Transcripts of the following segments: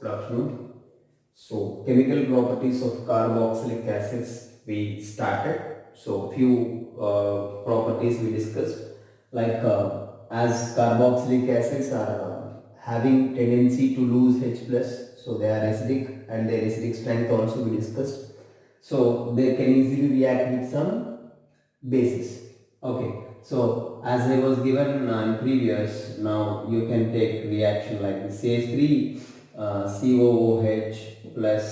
Good afternoon. So, chemical properties of carboxylic acids we started. So, few properties we discussed, like as carboxylic acids are having tendency to lose H plus, so they are acidic, and their acidic strength also we discussed. So, they can easily react with some bases. Okay, so as I was given in previous, now you can take reaction like this CH3 COOH plus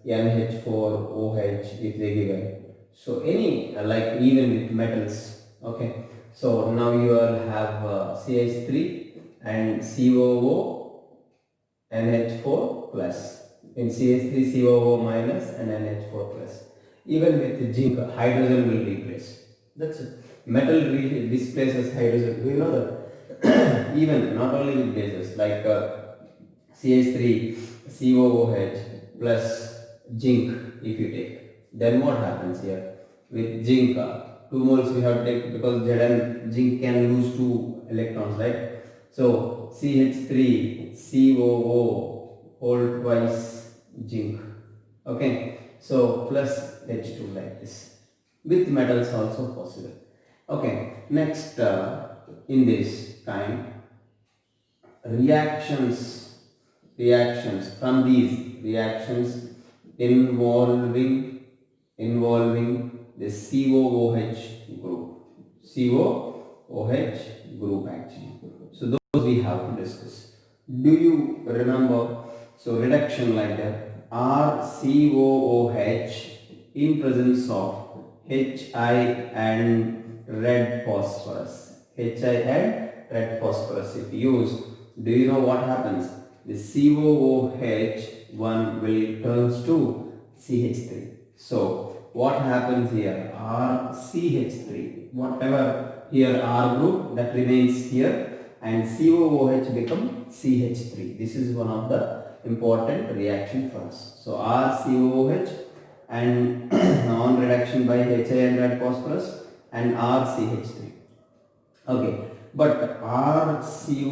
NH4OH if they given. So any like even with metals. Okay, so now you will have CH3 and COO NH4 plus, in CH3 COO minus and NH4 plus. Even with zinc, hydrogen will replace. That's it. Metal displaces hydrogen. Do you know that? Even not only with bases like CH3 COOH plus zinc, if you take, then what happens here? With zinc, 2 moles we have to take because Zn zinc can lose 2 electrons, right? So CH3 COO whole twice zinc. Okay, so plus H2 like this. With metals also possible. Okay, next in this kind reactions from these reactions involving the COOH group actually. So those we have to discuss. Do you remember? So reduction like that, RCOOH in presence of HI and red phosphorus. HI and red phosphorus if used, do you know what happens? The COOH one will turns to CH3. So what happens here? RCH3. Whatever here R group that remains here, and COOH become CH3. This is one of the important reaction for us. So RCOOH and on reduction by HI and red phosphorus and RCH3. Okay, but RCOOH,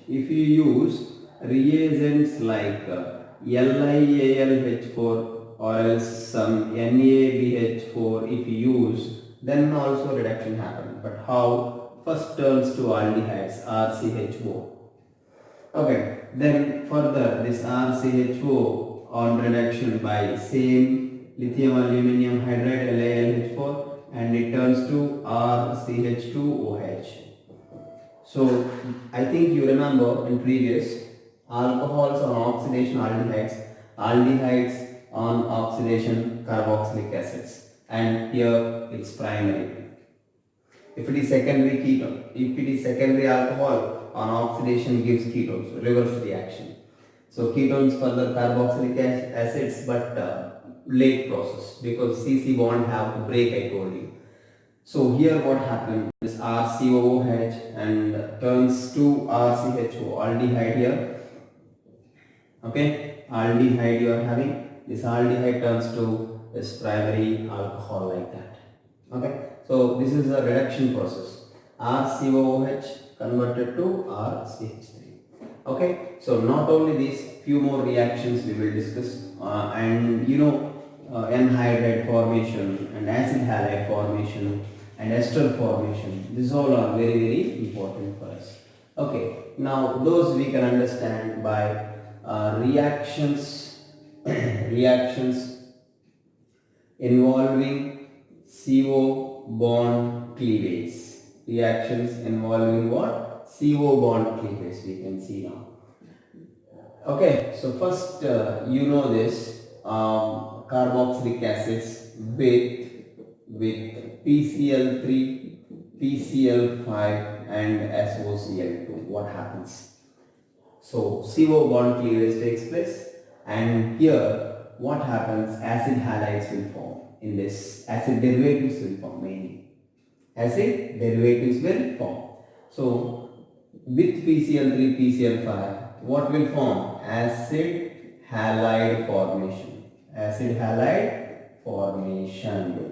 if you use reagents like LiAlH4 or else some NaBH4, if you use, then also reduction happens. But how? First turns to aldehydes, RCHO. Okay, then further this RCHO on reduction by same lithium aluminum hydride LiAlH4, and it turns to RCH2OH. So I think you remember in previous, alcohols on oxidation aldehydes on oxidation carboxylic acids, and here it's primary. If it is secondary ketone, if it is secondary alcohol on oxidation gives ketones, reverse reaction. So ketones further carboxylic acids, but late process because CC bond have to break, I told you. So here what happened is RCOOH and turns to RCHO, aldehyde here. Okay, aldehyde you are having, this aldehyde turns to this primary alcohol like that. Okay, so this is a reduction process. RCOOH converted to RCH3. Okay, so not only these, few more reactions we will discuss, and you know anhydride formation and acid halide formation and ester formation. These all are very, very important for us. Okay, now those we can understand by reactions reactions involving CO bond cleavage. Reactions involving what? CO bond cleavage we can see now. Okay, so first you know this carboxylic acids with PCl3, PCl5 and SOCl2. What happens? So CO bond cleavage takes place, and here what happens? Acid halides will form. In this, acid derivatives will form mainly. Acid derivatives will form. So with PCl3, PCl5, what will form? Acid halide formation. Acid halide formation.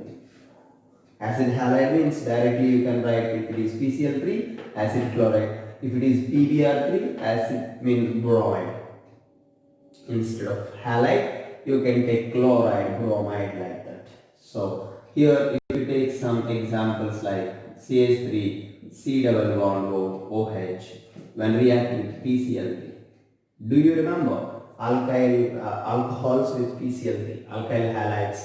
Acid halide means directly you can write, if it is PCl3, acid chloride. If it is PBr3, acid means bromide. Instead of halide, you can take chloride, bromide like that. So here if you take some examples like CH3, C double bond O, OH when reacting with PCl3. Do you remember alcohols with PCl3, alkyl halides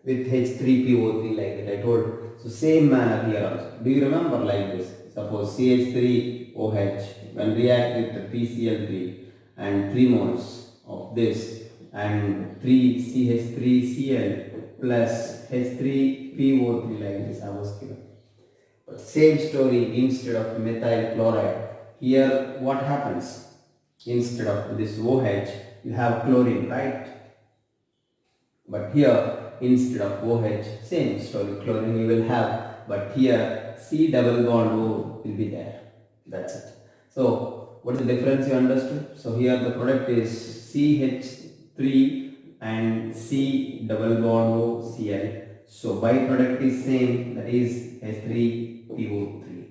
with H3PO3 like that I told. So same manner here also. Do you remember like this? Suppose CH3OH when react with the PCl3 and 3 moles of this and 3CH3Cl plus H3PO3 like this I was given. But same story, instead of methyl chloride, here what happens? Instead of this OH, you have chlorine, right? But here, instead of OH, same story, chlorine you will have, but here C double bond O will be there. That's it. So, what is the difference you understood? So, here the product is CH3 and C double bond O Cl. So, byproduct is same, that is H3PO3.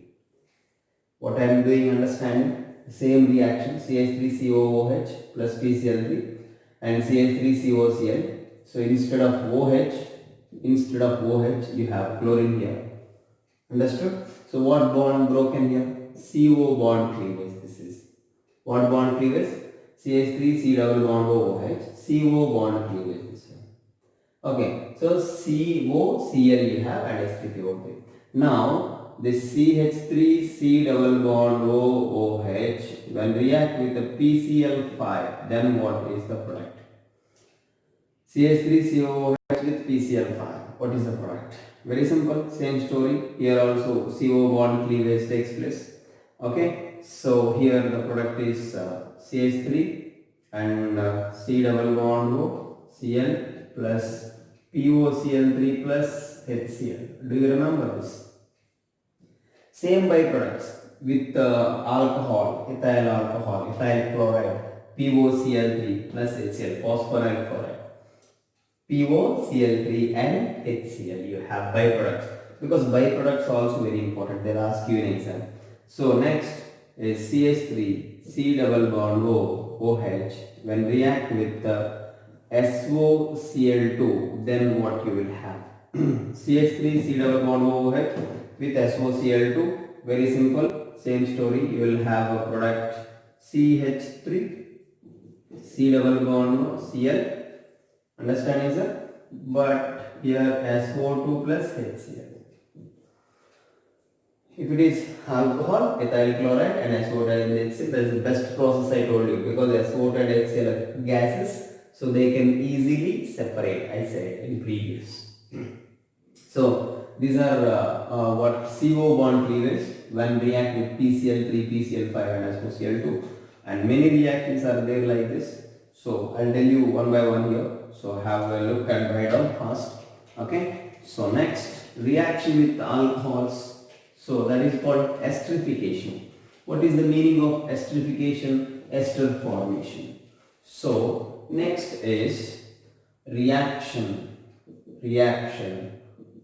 What I am doing, understand? Same reaction, CH3COOH plus PCl3 and CH3COCl. So instead of OH, you have chlorine here. Understood? So what bond broken here? CO bond cleavage. This is what bond cleavage? CH3 C double bond OH, CO bond cleavage. This one. Okay, so COCl you have and H3PO3. Now this CH3 C double bond OOH when react with the PCl5, then what is the product? CH3COOH with PCl5. What is the product? Very simple, same story. Here also CO bond cleavage takes place. Okay, so here the product is CH3 and C double bond O Cl plus POCl3 plus HCl. Do you remember this? Same byproducts with alcohol, ethyl chloride, POCl3 plus HCl, phosphoryl chloride. POCl3 and HCl, you have byproducts, because byproducts are also very important, they'll ask you in exam. So next is CH3 C double bond O OH when react with the SOCl2, then what you will have? CH3 C double bond OH with SOCl2, very simple, same story, you will have a product CH3 C double bond Cl. Understanding, sir? But here SO2 plus HCl. If it is alcohol, ethyl chloride and SO2 and HCl, that is the best process I told you, because SO2 and HCl are gases, so they can easily separate, I said in previous. So these are what CO bond cleavage when react with PCl3, PCl5 and SOCl2, and many reactions are there like this. So I'll tell you one by one here. So have a look and write down fast. Okay. So next, reaction with alcohols. So that is called esterification. What is the meaning of esterification? Ester formation. So next is reaction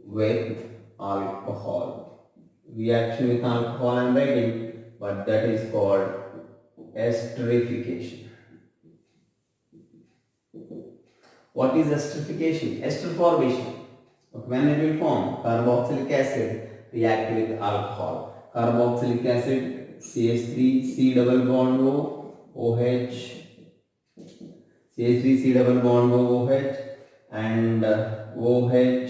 with alcohol. Reaction with alcohol I am writing, but that is called esterification. What is esterification? Ester formation. When it will form, carboxylic acid react with alcohol. Carboxylic acid CH3 C double bond O OH, CH3 C double bond O OH and OH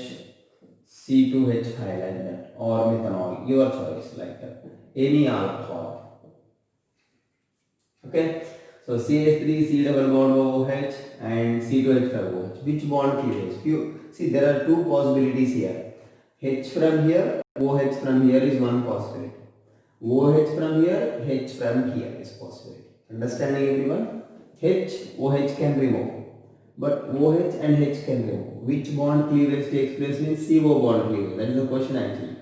C2H5 like that, or methanol, your choice like that. Any alcohol. Okay. So CH3 C double bond OH and C2H5OH. Which bond cleavage? See, there are two possibilities here. H from here, OH from here is one possibility. OH from here, H from here is possibility. Understanding everyone? H, OH can remove. But OH and H can remove. Which bond cleavage takes place? Means CO bond cleavage. That is the question actually.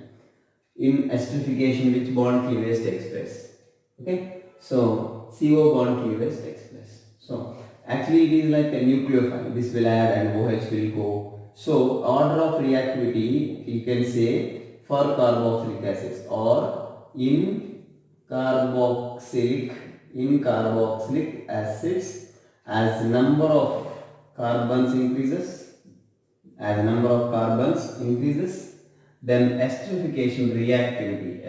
In esterification, which bond cleavage takes place? Okay. So CO bond cleavage takes place. So actually it is like a nucleophile. This will add and OH will go. So order of reactivity you can say for carboxylic acids or in carboxylic acids As number of carbons increases, then esterification reactivity,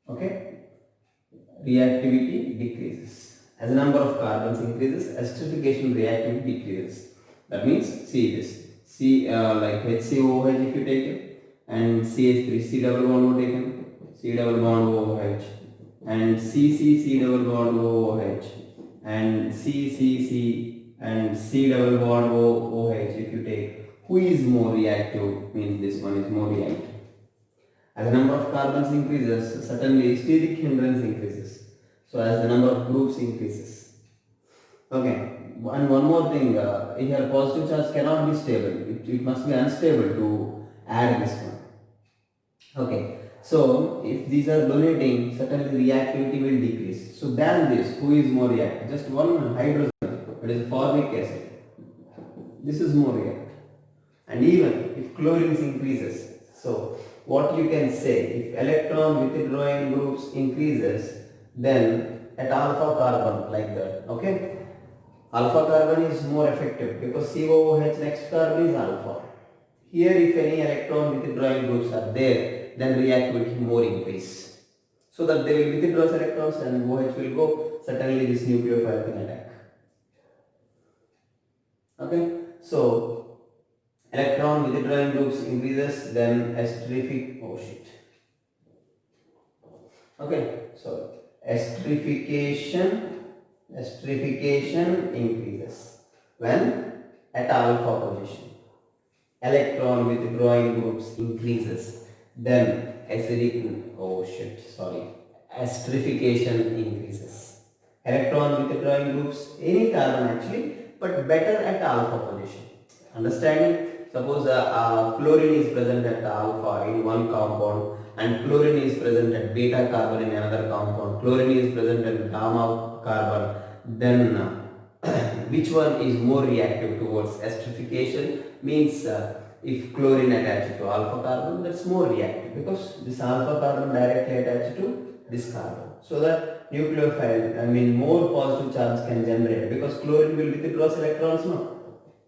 okay, reactivity decreases. As the number of carbons increases, esterification reactivity decreases. That means, see this, like HCOOH if you take it, and CH3, C double bond taken, C double bond OH, and CC double bond OH, and CCC and C double bond OH if you take. Who is more reactive? Means this one is more reactive. As the number of carbons increases, certainly steric hindrance increases. So as the number of groups increases. Okay. And one more thing, here positive charge cannot be stable. It must be unstable to add this one. Okay. So if these are donating, certainly reactivity will decrease. So than this, who is more reactive? Just one hydrogen, it is formic acid. This is more reactive. And even if chlorine increases, so what you can say, if electron withdrawing groups increases, then at alpha carbon like that, okay, alpha carbon is more effective because COOH next carbon is alpha. Here if any electron withdrawing groups are there, then reactivity more increase, so that they will withdraw electrons and OH will go, certainly this nucleophile can attack. Okay, so electron withdrawing groups increases, then esterific, okay, so esterification increases when at alpha position. Electron withdrawing groups increases, then esterification increases. Electron withdrawing groups, any carbon actually, but better at alpha position. Understanding? Suppose chlorine is present at alpha in one compound and chlorine is present at beta carbon in another compound. Chlorine is present at gamma carbon. Then which one is more reactive towards esterification? Means if chlorine attached to alpha carbon, that's more reactive because this alpha carbon directly attached to this carbon. So that nucleophile, more positive charge can generate because chlorine will withdraw electrons now.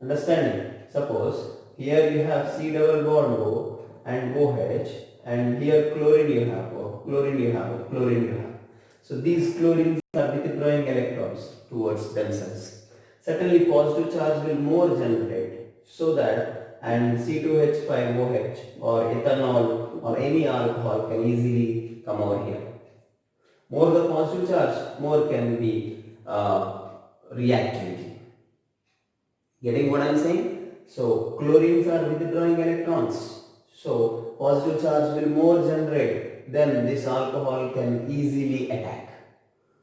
Understanding? Suppose here you have C double bond O and OH, and here chlorine you have O, chlorine you have. So these chlorines are withdrawing electrons towards themselves. Certainly positive charge will more generate, so that and C2H5OH or ethanol or any alcohol can easily come over here. More the positive charge, more can be reactivity. Getting what I am saying? So chlorines are withdrawing electrons. So positive charge will more generate. Then this alcohol can easily attack.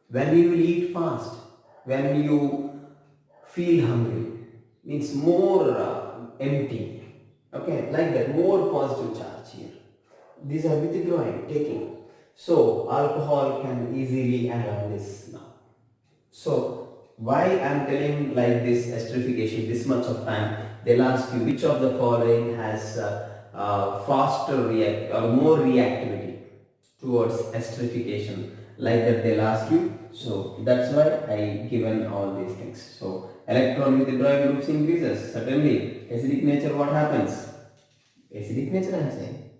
When you will eat fast, when you feel hungry, means more empty. Okay, like that, more positive charge here. These are withdrawing, taking. So alcohol can easily add on this now. So why I am telling like this esterification this much of time? They'll ask you which of the following has faster react or more reactivity towards esterification. Like that they'll ask you. So that's why I given all these things. So electron withdrawing groups increases. Certainly acidic nature, what happens? Acidic nature I am saying.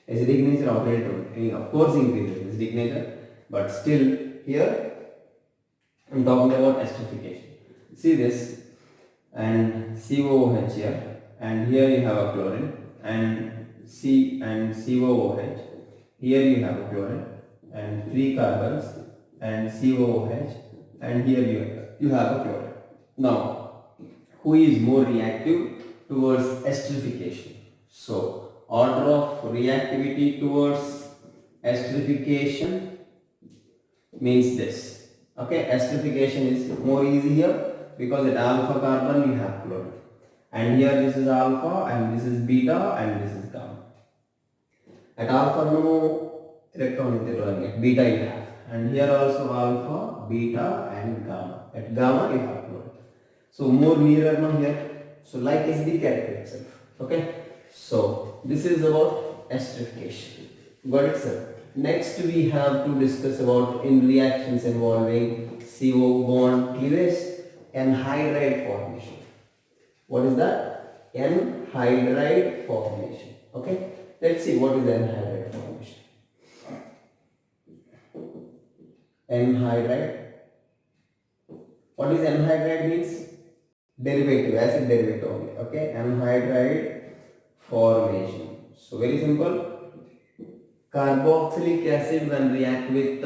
Acidic nature of course increases acidic nature, but still here I am talking about esterification. See this, and COOH here, and here you have a chlorine, and C and COOH. Here you have a chlorine and 3 carbons and COOH, and here you have a chlorine. Now, who is more reactive towards esterification? So, order of reactivity towards esterification means this. Okay, esterification is more easy here because at alpha carbon you have chlorine, and here this is alpha and this is beta and this is gamma. At alpha no electron withdrawing, at beta you have, and here also alpha, beta and gamma. At gamma you have chlorine. So more nearer now here. So like is the character itself. Okay. So this is about esterification. Got it, sir? Next we have to discuss about in reactions involving CO bond cleavage and anhydride formation. What is that? Anhydride formation. Okay. Let's see what is anhydride formation. Anhydride. What is anhydride means? Derivative, acid derivative only. Okay. Anhydride formation. So very simple. Carboxylic acid when react with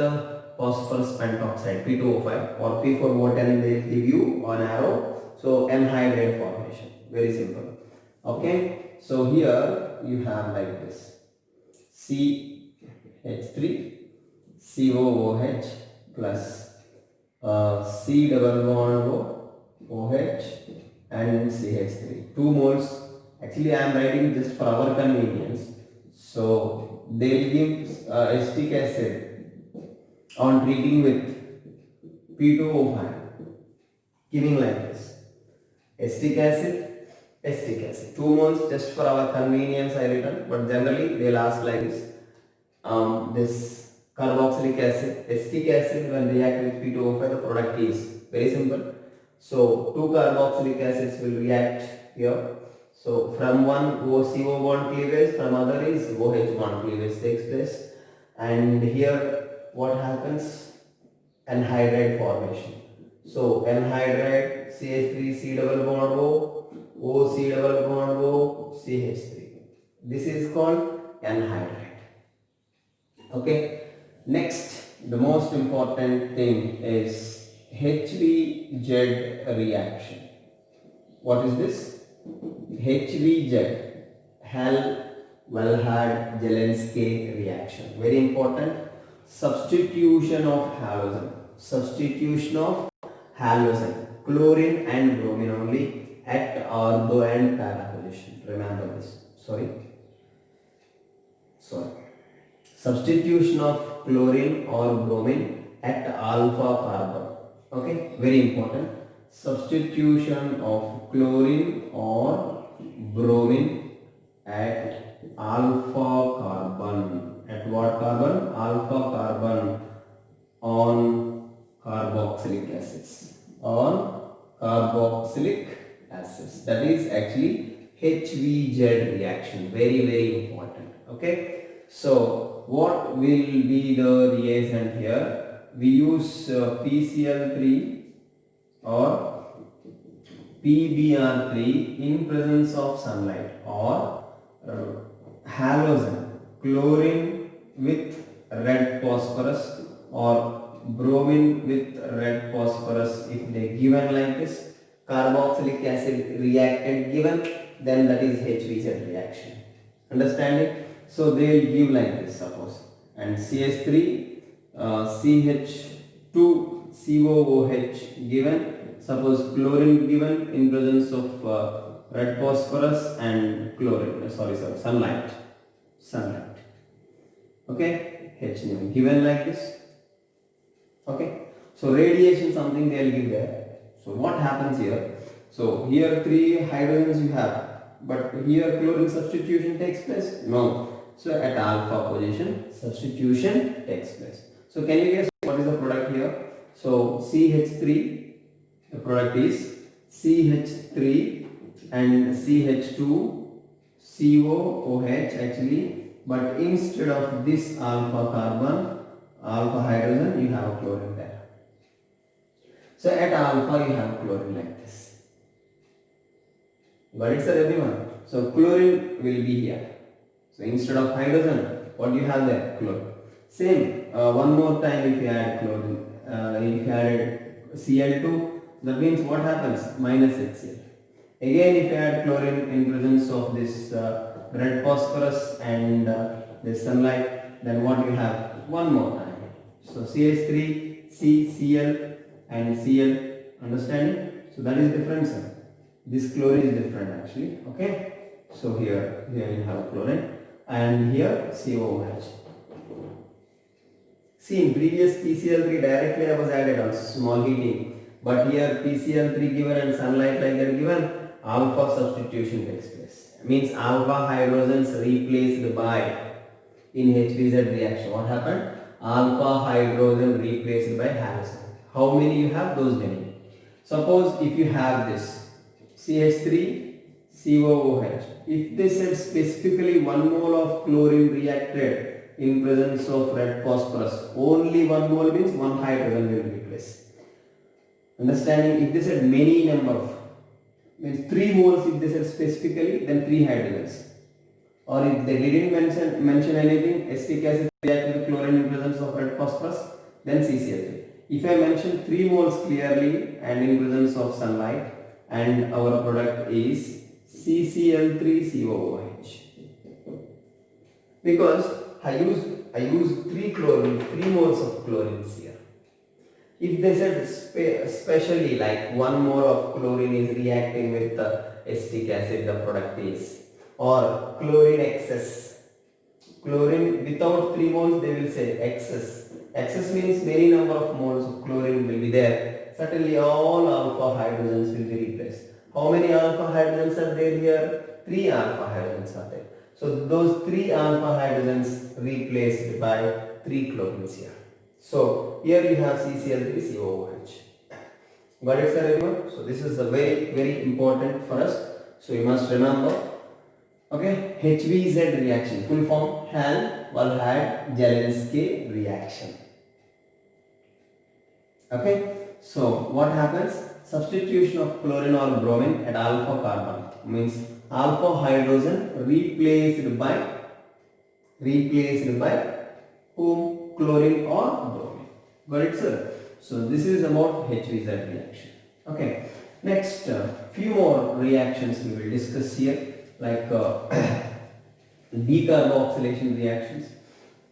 phosphorus pentoxide P2O5 or P4O10 they give you on arrow. So anhydride formation. Very simple. Okay. So here you have like this. CH3 COOH plus C double bond OH and CH3. 2 moles. Actually I am writing just for our convenience. So they will give acetic acid on treating with P2O5, giving like this. Acetic acid, 2 moles just for our convenience I written, but generally they will ask like this. This carboxylic acid, acetic acid when react with P2O5, the product is very simple. So 2 carboxylic acids will react here. So from one CO bond cleavage, from other is OH bond cleavage takes place, and here what happens? Anhydride formation. So anhydride CH3 C double bond O C double bond O CH3. This is called anhydride. Okay. Next, the most important thing is HVZ reaction. What is this? HVZ, Hall-Walhard-Jelenski reaction. Very important. Substitution of halogen. Chlorine and bromine only at ortho and para position. Remember this. Sorry. Substitution of chlorine or bromine at alpha carbon. Okay. Very important. Substitution of chlorine or bromine at alpha carbon. At what carbon? Alpha carbon on carboxylic acids. That is actually HVZ reaction. Very, very important. Okay. So what will be the reagent here? We use PCl3 or PBr3 in presence of sunlight, or halogen, chlorine with red phosphorus or bromine with red phosphorus. If they given like this, carboxylic acid reactant given, then that is HVZ reaction. Understanding? So they will give like this, suppose, and CH3 CH2 COOH given, suppose chlorine given in presence of red phosphorus and chlorine, sunlight. Okay, H given like this. Okay, so radiation something they will give there. So what happens here? So here 3 hydrogens you have, but here chlorine substitution takes place? No. So at alpha position substitution takes place. So can you guess what is the product here? So CH3, the product is CH3 and CH2 COOH actually, but instead of this alpha carbon, alpha hydrogen, you have a chlorine there. So at alpha you have chlorine like this. Got it, sir, everyone? So chlorine will be here. So instead of hydrogen, what do you have there? Chlorine. Same, one more time if you add chlorine, if you added Cl2, that means what happens? Minus HCl. Again if you add chlorine in presence of this red phosphorus and this sunlight, then what you have? One more time. So CH3, Cl and Cl, understanding? So that is different, sir. This chlorine is different actually. Okay. So here you have chlorine and here COOH. See, in previous PCl3 directly I was added on small heating, but here PCl3 given and sunlight like that given, alpha substitution takes place. Means alpha hydrogens replaced by in HVZ reaction. What happened? Alpha hydrogen replaced by halogen. How many you have? Those many. Suppose if you have this CH3 COOH, if they said specifically 1 mole of chlorine reacted in presence of red phosphorus, only 1 mole means 1 hydrogen will be replaced. Understanding? If they said many number of, means 3 moles, if they said specifically, then 3 hydrogens. Or if they didn't mention anything, acetic acid reacted with chlorine in presence of red phosphorus, then CCl3. If I mention 3 moles clearly and in presence of sunlight, and our product is CCl3COOH, because I use 3 moles of chlorine here. If they said especially like 1 mole of chlorine is reacting with the acetic acid, the product is, or chlorine excess, chlorine without 3 moles they will say excess. Excess means many number of moles of chlorine will be there. Certainly all alpha hydrogens will be replaced. How many alpha hydrogens are there here? 3 alpha hydrogens are there. So those 3 alpha hydrogens replaced by 3 chlorines here. So here you have CCl3COOH. Got it, sir, everyone? So this is a very important for us. So you must remember. Okay, HVZ reaction, full form Hall-Walhad-Jelinski reaction. Okay, so what happens? Substitution of chlorine or bromine at alpha carbon means alpha hydrogen replaced by whom? Chlorine or bromine. Got it, sir? So this is about HVZ reaction. Okay, next few more reactions we will discuss here, like decarboxylation reactions,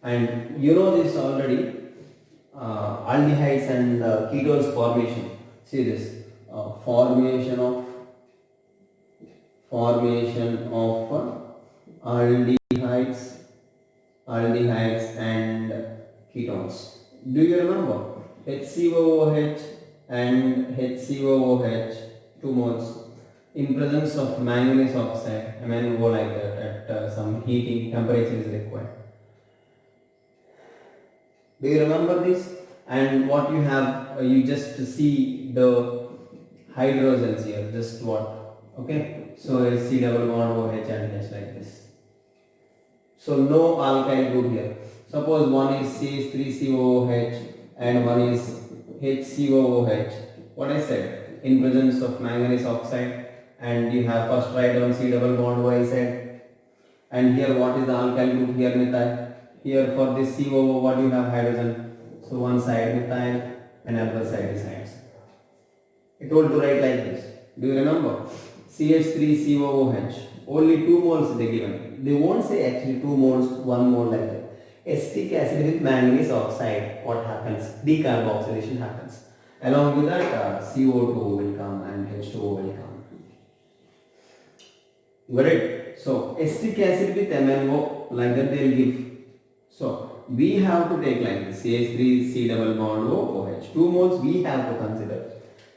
and you know this already. Aldehydes and ketones formation. See this formation of aldehydes and ketones. Do you remember HCOOH and HCOOH 2 moles in presence of manganese oxide, MnO, like that, at some heating temperature is required. Do you remember this? And what you have, you just see the hydrogens here, just what? Okay, so it's C double bond OH and H like this. So no alkyl group here. Suppose one is CH3COOH and one is HCOOH. What I said, in presence of manganese oxide, and you have first write down C double bond OH said. And here what is the alkyl group here? Methyl. Here for this COO, what you have? Hydrogen. So one side methyl and other side is hydrogen. I told to write like this. Do you remember? CH3COOH. Only 2 moles they given. They won't say actually 2 moles, 1 mole like that. Acetic acid with manganese oxide. What happens? Decarboxylation happens. Along with that, CO2 will come and H2O will come. Got it? So acetic acid with MnO, like that they will give. So we have to take like this CH3 double bond OH. 2 moles we have to consider.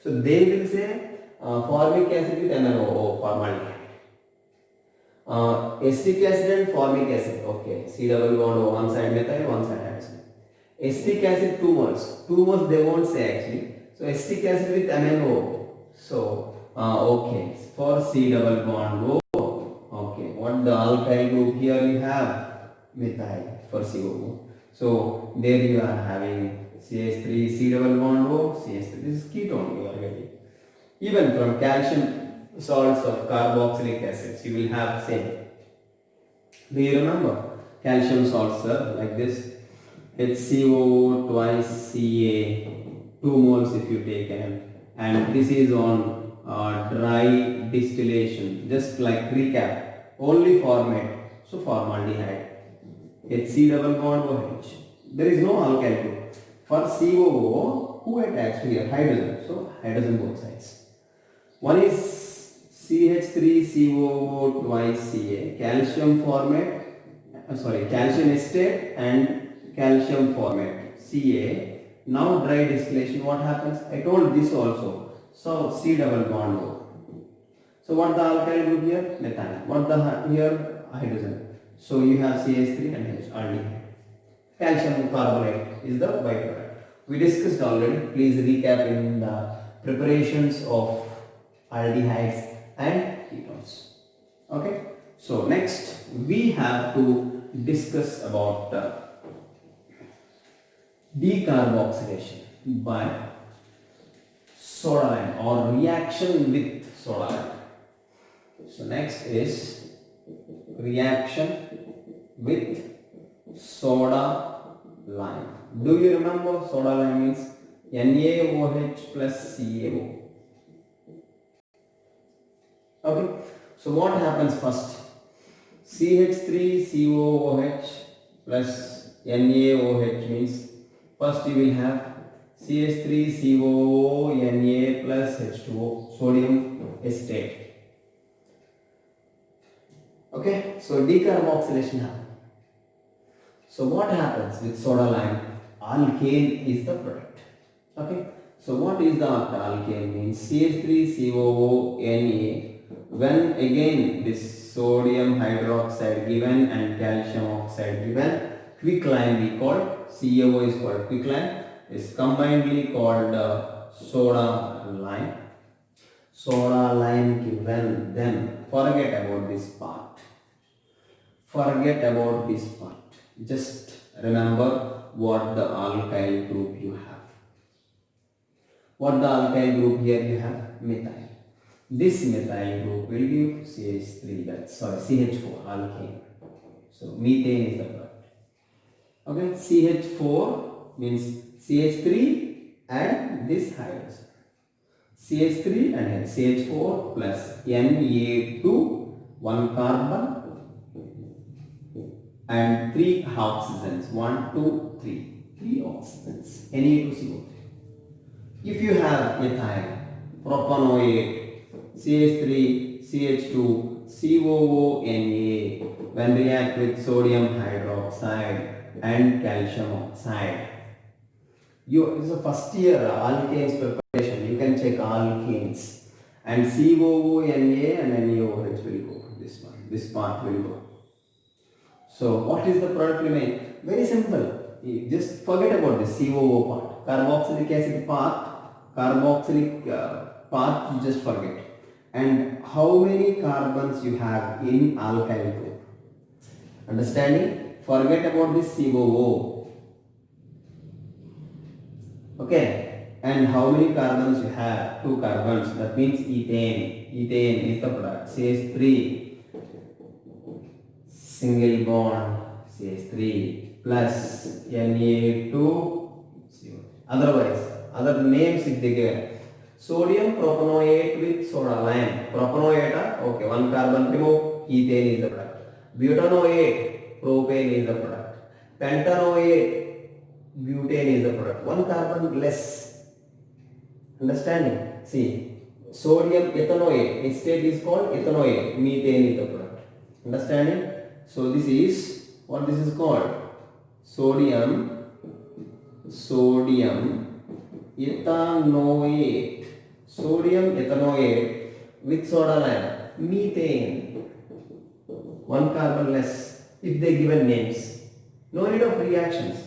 So they will say formic acid with MnO, formaldehyde. Acetic acid and formic acid. Okay, C double bond O, one side methyl, one side hydrogen. Acetic acid 2 moles. 2 moles they won't say actually. So acetic acid with MnO. So okay, for C double bond O. Okay, what the alkyl group here you have? Methyl for COO. So there you are having CH3 C double bond O, CH3. This is ketone you are getting. Even from calcium salts of carboxylic acids you will have same. Do you remember calcium salts, sir? Like this HCO twice Ca, 2 moles if you take and this is on dry distillation. Just like recap, only formate. So formaldehyde. HC double bond OH. There is no alkyl group. For COO, who attached here? Hydrogen. So hydrogen both sides. One is CH3COO twice Ca, calcium formate, calcium estate and calcium formate, Ca. Now dry distillation, what happens? I told this also. So C double bond O. So what the alkyl group here? Methyl. What the here? Hydrogen. So you have CH3 and H aldehyde. Calcium carbonate is the byproduct. We discussed already. Please recap in the preparations of aldehydes and ketones. Okay. So next we have to discuss about decarboxylation by soda lime or reaction with soda lime. So next is reaction with soda lime. Do you remember soda lime means NaOH plus CaO? Okay. So what happens first? CH3COOH plus NaOH means first you will have CH3COO Na plus H2O, sodium acetate. Okay, so decarboxylation happens. So what happens with soda lime? Alkane is the product. Okay, so what is the alkane means? CH3COO Na. When again this sodium hydroxide given and calcium oxide given, quicklime we call, CaO is called quicklime, is combinedly called soda lime. Soda lime given, then forget about this part. Forget about this part. Just remember what the alkyl group you have. What the alkyl group here you have? Methyl. This methyl group will give CH3, CH4 alkane. So methane is the product. Okay, CH4 means CH3 and this hydrogen. CH3 and CH4 plus Na2, 1 carbon and 3 oxygens. 1, 2, 3. 3 oxygens. Na2CO3. If you have methyl, propanoate, CH3, CH2, COONA when react with sodium hydroxide and calcium oxide. This is the first year alkanes preparation. You can check alkanes and COONA and NaOH will go. This one, this part will go. So what is the product remain? Very simple. You just forget about the COO part. Carboxylic acid part, part you just forget. And how many carbons you have in alkyl group? Understanding? Forget about this COO. Okay. And how many carbons you have? 2 carbons. That means ethane. Ethane is the product. CH3. Single bond CH3 plus Na2CO. Otherwise, other names if they get. Sodium propanoate with soda lime. Propanoate, okay, 1 carbon remove, ethane is the product. Butanoate, propane is the product. Pentanoate, butane is the product. 1 carbon less. Understanding? See, sodium ethanoate, its state is called ethanoate, methane is the product. Understanding? So this is what this is called? Sodium ethanoate. Sodium ethanoate with soda lime. Methane. 1 carbon less if they given names. No need of reactions.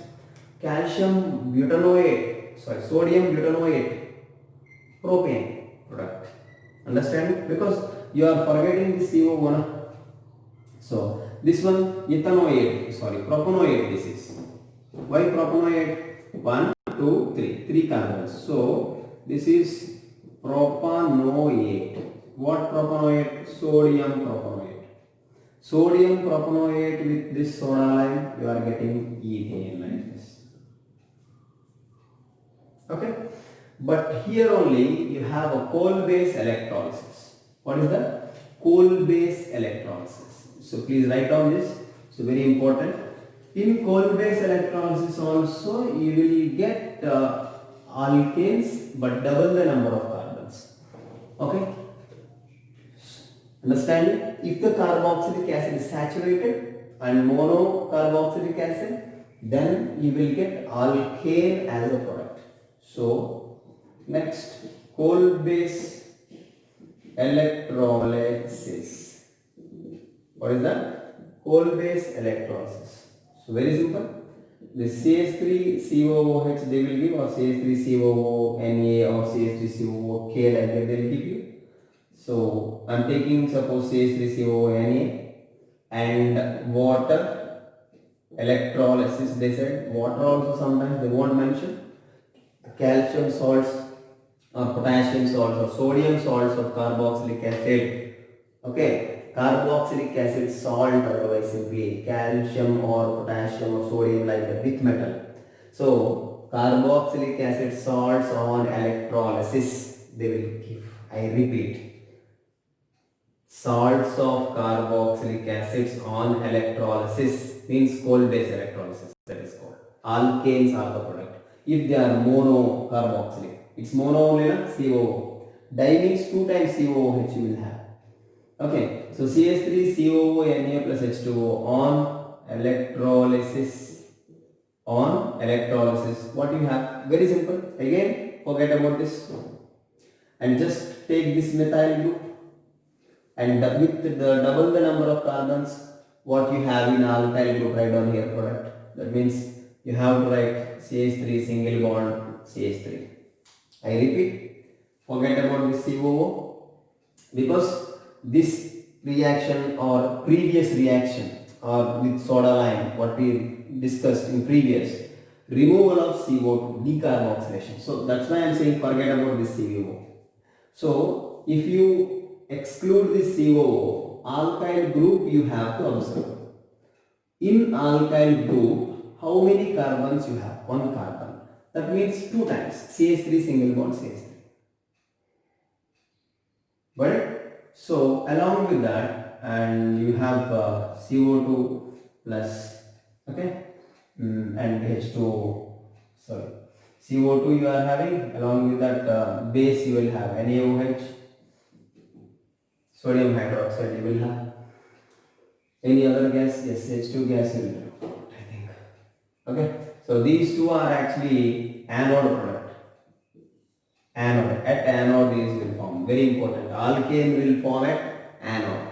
Calcium butanoate. Sodium butanoate. Propane product. Understand? Because you are forgetting the CO1. So this one propanoate this is. Why propanoate? 1, 2, 3. 3 carbons. So this is propanoate. What propanoate? Sodium propanoate. Sodium propanoate with this soda lime, you are getting ethane like this. Okay? But here only you have a coal-based electrolysis. What is that? Coal-based electrolysis. So please write down this. So very important. In coal-based electrolysis also you will get alkanes but double the number of carbons. Okay? Understanding? If the carboxylic acid is saturated and monocarboxylic acid, then you will get alkane as a product. So next, coal-based electrolysis. What is that? coal-based electrolysis. So very simple. The CH3COOH they will give, or CH3COO-Na or CH3COO-K, like that they will give you. So I am taking suppose CH3COO-Na and water electrolysis. They said water also sometimes they won't mention. Calcium salts or potassium salts or sodium salts of carboxylic acid. Okay, carboxylic acid salt, otherwise simply calcium or potassium or sodium, like that with metal. So carboxylic acid salts on electrolysis they will give. I repeat, salts of carboxylic acids on electrolysis means coal-based electrolysis, that is called. Alkanes are the product. If they are mono carboxylic, it's mono only, na? COO. Di means 2 times COOH you will have. Okay, so CH3COO Na plus H2O on electrolysis. On electrolysis, what you have? Very simple. Again, forget about this and just take this methyl group and with the double the number of carbons what you have in alkyl group, write down here product. That means you have to write CH3 single bond CH3. I repeat, forget about this COO, because this reaction or previous reaction or with soda lime, what we discussed in previous, removal of CO2, decarboxylation. So that's why I am saying forget about this COO. So if you exclude this COO, alkyl group you have to observe. In alkyl group, how many carbons you have? 1 carbon. That means 2 times CH3 single bond CH3. But so along with that, and you have CO2 plus, okay, and H2O, sorry, CO2 you are having, along with that base you will have NaOH, sodium hydroxide you will have. Any other gas? Yes, H2 gas you will have, I think. Okay, so these two are actually anode product. Anode, at anode these will form, very important. Alkane will form at anode.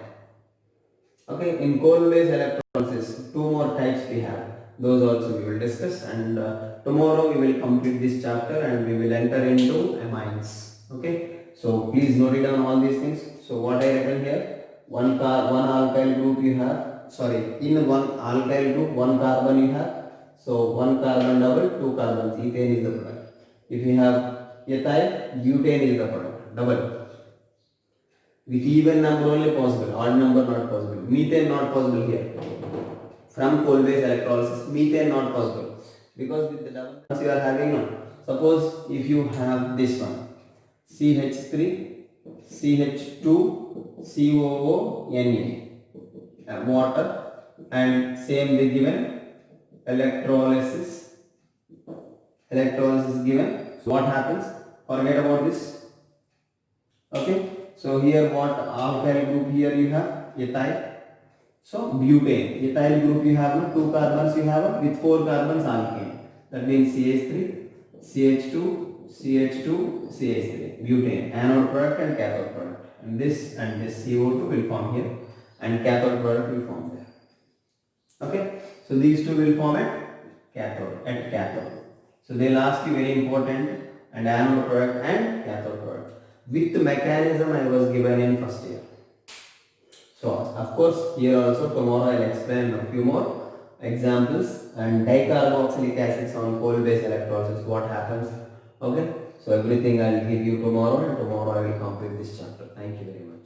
Okay, in coal-based electrolysis, 2 more types we have. Those also we will discuss, and tomorrow we will complete this chapter and we will enter into amines. Okay, so please note it down all these things. So what I written here, one alkyl group you have, sorry, in one alkyl group 1 carbon you have. So 1 carbon double, 2 carbons, ethane is the product. If you have ethyl, butane is the product, double. With even number only possible, odd number not possible. Methane not possible here. From coal-based electrolysis, methane not possible, because with the double you are having now. Suppose if you have this one, CH3, CH2, COO, Na, water, and same they given electrolysis given. So what happens? Forget about this. Okay. So here what alkyl group here you have ethyl. So butane, ethyl group you have no 2 carbons you have with 4 carbons alkane. That means CH3, CH2, CH2, CH3, butane, anode product and cathode product. And this CO2 will form here and cathode product will form there. Okay. So these two will form at cathode. So they'll ask you very important, and anode product and cathode product. With the mechanism I was given in first year. So of course here also tomorrow I will explain a few more examples and dicarboxylic acids on coal-based electrolysis, what happens. Okay, so everything I will give you tomorrow, and tomorrow I will complete this chapter. Thank you very much.